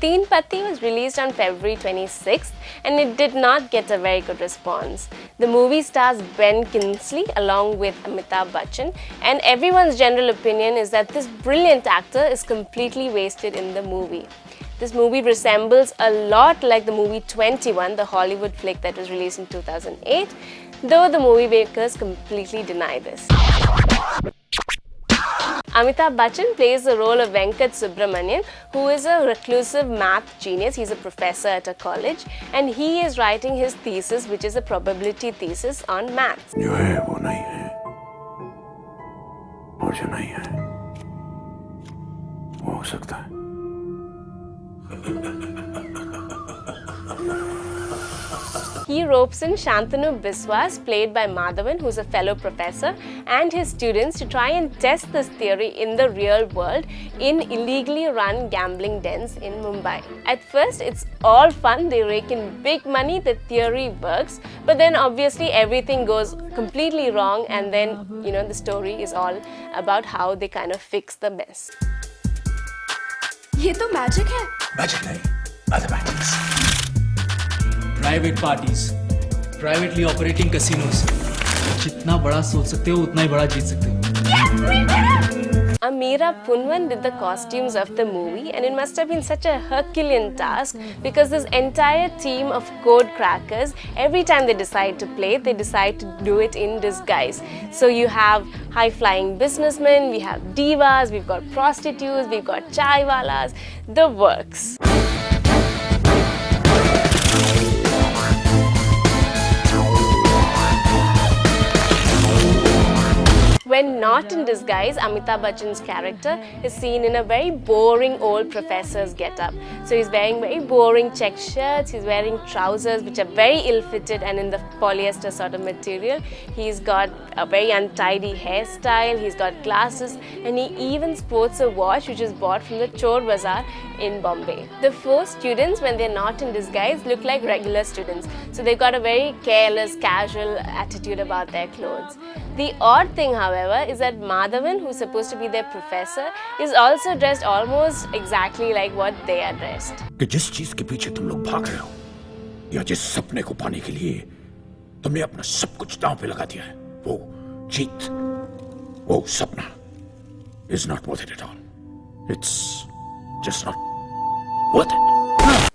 Teen Patti was released on February 26th and it did not get a very good response. The movie stars Ben Kingsley along with Amitabh Bachchan, and everyone's general opinion is that this brilliant actor is completely wasted in the movie. This movie resembles a lot like the movie 21, the Hollywood flick that was released in 2008, though the movie makers completely deny this. Amitabh Bachchan plays the role of Venkat Subramanian, who is a reclusive math genius. He's a professor at a college and he is writing his thesis, which is a probability thesis on maths. जो है वो नहीं है और जो नहीं है वो हो सकता है. He ropes in Shantanu Biswas, played by Madhavan, who's a fellow professor, and his students to try and test this theory in the real world in illegally run gambling dens in Mumbai. At first, it's all fun, they rake in big money, the theory works, but then obviously everything goes completely wrong, and then, the story is all about how they kind of fix the mess. ये तो magic है. Magic नहीं, mathematics. Private parties, privately operating casinos. जितना बड़ा सोच सकते हो उतना ही बड़ा जीत सकते हो. Ameera Punwan did the costumes of the movie, and it must have been such a Herculean task because this entire team of code crackers, every time they decide to play, they decide to do it in disguise. So you have high-flying businessmen, we have divas, we've got prostitutes, we've got chaiwalas, the works. When not in disguise, Amitabh Bachchan's character is seen in a very boring old professor's get-up. So he's wearing very boring checked shirts, he's wearing trousers which are very ill-fitted and in the polyester sort of material. He's got a very untidy hairstyle, he's got glasses, and he even sports a watch which is bought from the Chor Bazaar in Bombay. The four students, when they're not in disguise, look like regular students. So they've got a very careless, casual attitude about their clothes. The odd thing, however, is that Madhavan, who's supposed to be their professor, is also dressed almost exactly like what they are dressed. कि जिस चीज के पीछे तुम लोग भाग रहे हो या जिस सपने को पाने के लिए तुमने अपना सब कुछ दांव पे लगा दिया है, वो जीत, वो सपना is not worth it at all. It's just not worth it.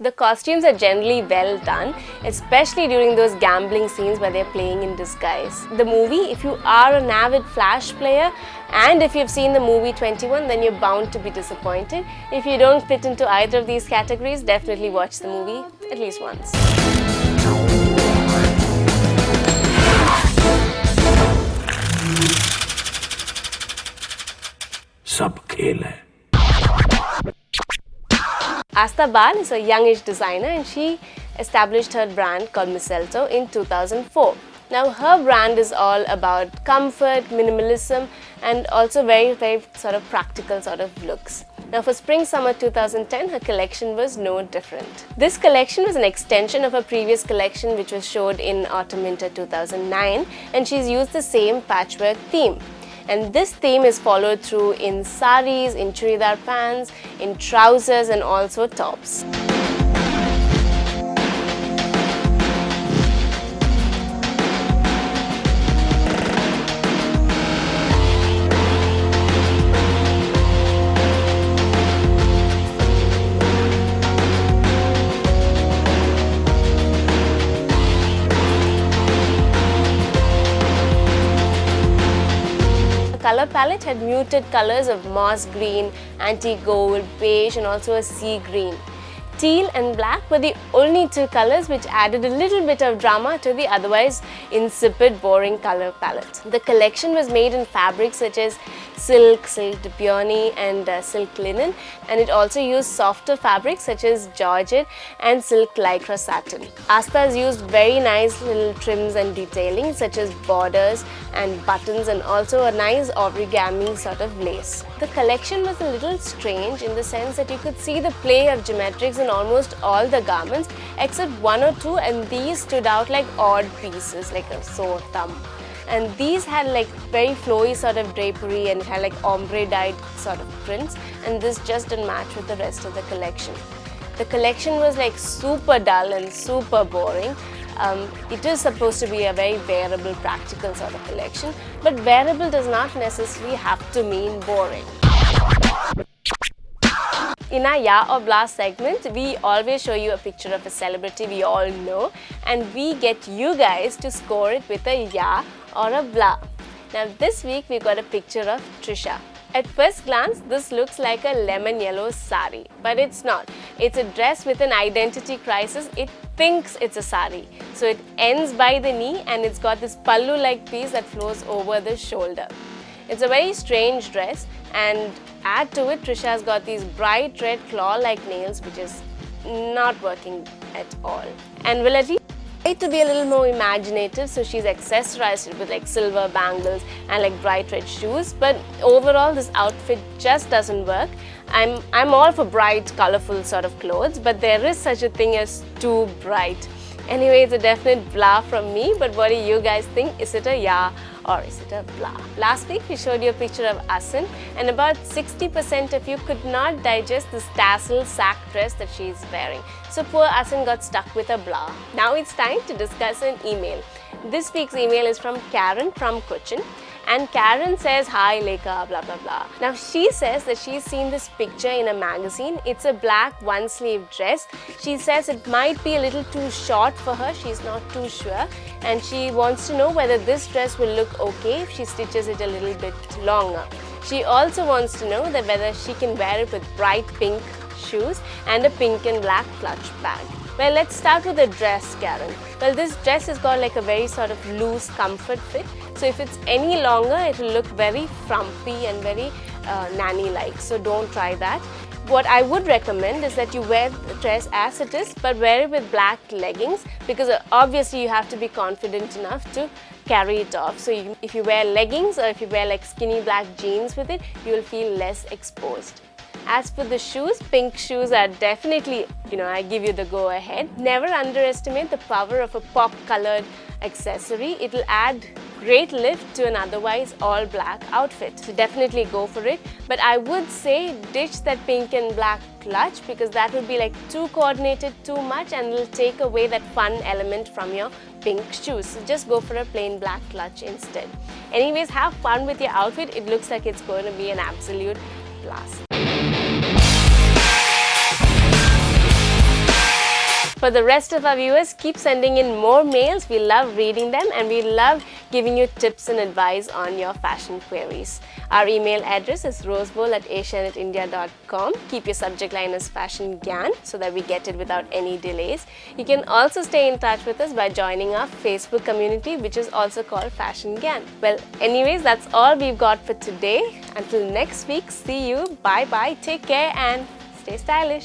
The costumes are generally well done, especially during those gambling scenes where they're playing in disguise. The movie, if you are an avid Flash player and if you've seen the movie 21, then you're bound to be disappointed. If you don't fit into either of these categories, definitely watch the movie at least once. सब खेल है. Asta Bal is a youngish designer and she established her brand called Mistletoe in 2004. Now her brand is all about comfort, minimalism and also very, very sort of practical sort of looks. Now for spring-summer 2010, her collection was no different. This collection was an extension of her previous collection which was showed in autumn-winter 2009, and she's used the same patchwork theme. And this theme is followed through in saris, in churidar pants, in trousers and also tops. The color palette had muted colors of moss green, antique gold, beige and also a sea green. Teal and black were the only two colors which added a little bit of drama to the otherwise insipid, boring color palette. The collection was made in fabrics such as silk, silk de peony and silk linen, and it also used softer fabrics such as georgette and silk lycra satin. Asta's used very nice little trims and detailing such as borders and buttons and also a nice origami sort of lace. The collection was a little strange in the sense that you could see the play of geometrics in almost all the garments except one or two, and these stood out like odd pieces like a sore thumb. And these had like very flowy sort of drapery and it had like ombre dyed sort of prints, and this just didn't match with the rest of the collection. the collection was like super dull and super boring. It is supposed to be a very wearable, practical sort of collection, but wearable does not necessarily have to mean boring. In our Ya or Blah segment, we always show you a picture of a celebrity we all know, and we get you guys to score it with a Ya or a Blah. Now this week we got a picture of Trisha. At first glance, this looks like a lemon yellow sari, but it's not. It's a dress with an identity crisis. It thinks it's a sari. So it ends by the knee and it's got this pallu-like piece that flows over the shoulder. It's a very strange dress, and add to it, Trisha's got these bright red claw-like nails, which is not working at all. And will at least try to be a little more imaginative, so she's accessorized it with like silver bangles and like bright red shoes. But overall, this outfit just doesn't work. I'm all for bright, colorful sort of clothes, but there is such a thing as too bright. Anyway, it's a definite blah from me, but what do you guys think? Is it a ya or is it a blah? Last week we showed you a picture of Asin, and about 60% of you could not digest this tassel sack dress that she is wearing. So poor Asin got stuck with a blah. Now it's time to discuss an email. This week's email is from Karen from Cochin. And Karen says, "Hi Lekha, blah blah blah." Now she says that she's seen this picture in a magazine. It's a black one-sleeve dress. She says it might be a little too short for her. She's not too sure. And she wants to know whether this dress will look okay if she stitches it a little bit longer. She also wants to know that whether she can wear it with bright pink shoes and a pink and black clutch bag. Well, let's start with the dress, Karen. Well, this dress has got like a very sort of loose comfort fit. So if it's any longer, it will look very frumpy and very nanny-like. So don't try that. What I would recommend is that you wear the dress as it is, but wear it with black leggings, because obviously you have to be confident enough to carry it off. So if you wear leggings or if you wear like skinny black jeans with it, you will feel less exposed. As for the shoes, pink shoes are definitely, I give you the go ahead. Never underestimate the power of a pop-colored accessory. It will add great lift to an otherwise all black outfit. So definitely go for it. But I would say ditch that pink and black clutch, because that would be like too coordinated, too much, and will take away that fun element from your pink shoes. So just go for a plain black clutch instead. Anyways, have fun with your outfit. It looks like it's going to be an absolute blast. For the rest of our viewers, keep sending in more mails. We love reading them and we love giving you tips and advice on your fashion queries. Our email address is rosebowl@asianetindia.com. Keep your subject line as Fashion Gyan so that we get it without any delays. You can also stay in touch with us by joining our Facebook community, which is also called Fashion Gyan. Well, anyways, that's all we've got for today. Until next week, see you. Bye-bye. Take care and stay stylish.